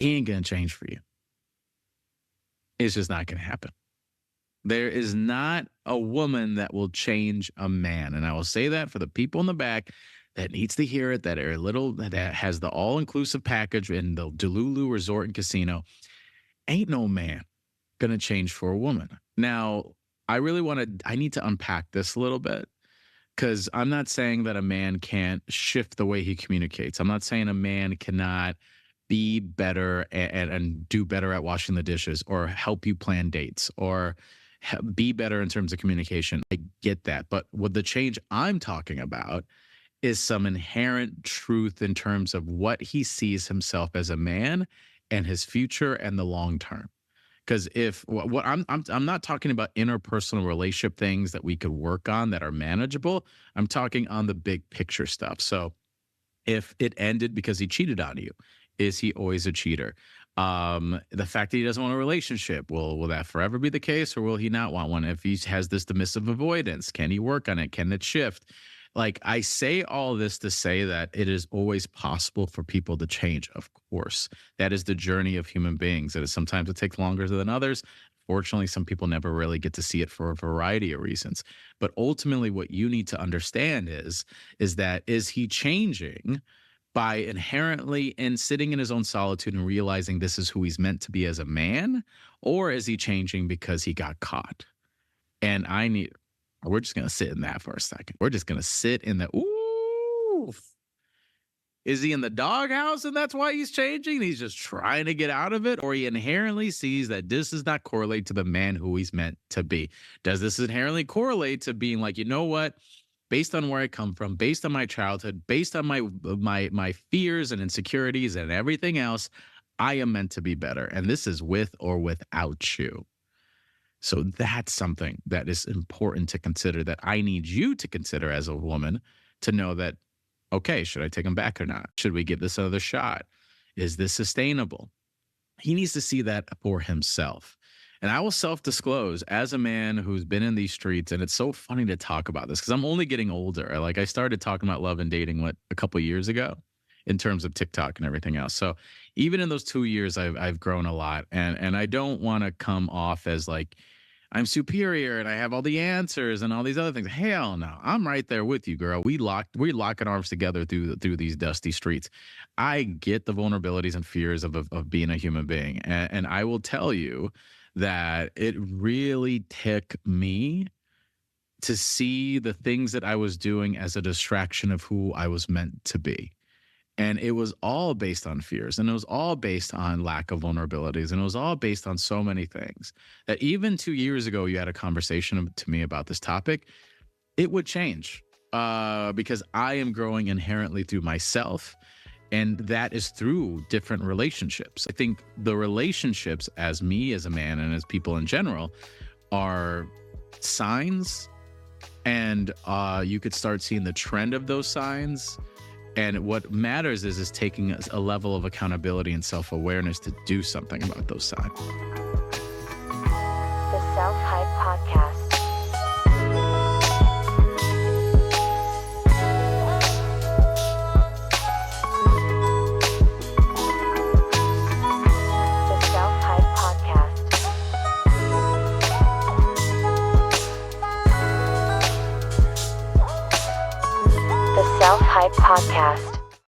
he ain't going to change for you. It's just not going to happen. There is not a woman that will change a man. And I will say that for the people in the back that needs to hear it, that are little, that has the all-inclusive package in the Delulu Resort and Casino. Ain't no man going to change for a woman. Now, I need to unpack this a little bit, because I'm not saying that a man can't shift the way he communicates. I'm not saying a man cannot be better and do better at washing the dishes or help you plan dates or be better in terms of communication. I get that. But what the change I'm talking about is some inherent truth in terms of what he sees himself as a man and his future and the long term. Because if what I'm not talking about interpersonal relationship things that we could work on that are manageable. I'm talking on the big picture stuff. So if it ended because he cheated on you, is he always a cheater? The fact that he doesn't want a relationship, will that forever be the case, or will he not want one? If he has this dismissive avoidance, can he work on it? Can it shift? Like, I say all this to say that it is always possible for people to change. Of course, that is the journey of human beings. And sometimes it takes longer than others. Fortunately, some people never really get to see it for a variety of reasons. But ultimately, what you need to understand is that is he changing by inherently and sitting in his own solitude and realizing this is who he's meant to be as a man, or is he changing because he got caught? And we're just going to sit in that for a second. We're just going to sit in the, ooh, is he in the doghouse and that's why he's changing? He's just trying to get out of it, or he inherently sees that this does not correlate to the man who he's meant to be. Does this inherently correlate to being like, you know what? Based on where I come from, based on my childhood, based on my fears and insecurities and everything else, I am meant to be better. And this is with or without you. So that's something that is important to consider, that I need you to consider as a woman, to know that, okay, should I take him back or not? Should we give this another shot? Is this sustainable? He needs to see that for himself. And I will self-disclose as a man who's been in these streets, and it's so funny to talk about this because I'm only getting older. Like, I started talking about love and dating, a couple of years ago in terms of TikTok and everything else. So even in those 2 years, I've grown a lot. And I don't want to come off as like I'm superior and I have all the answers and all these other things. Hell no. I'm right there with you, girl. We're locking arms together through these dusty streets. I get the vulnerabilities and fears of being a human being. And I will tell you that it really took me to see the things that I was doing as a distraction of who I was meant to be. And it was all based on fears, and it was all based on lack of vulnerabilities, and it was all based on so many things that even 2 years ago, you had a conversation to me about this topic, it would change because I am growing inherently through myself. And that is through different relationships. I think the relationships as me, as a man, and as people in general are signs. And you could start seeing the trend of those signs. And what matters is taking a level of accountability and self-awareness to do something about those signs.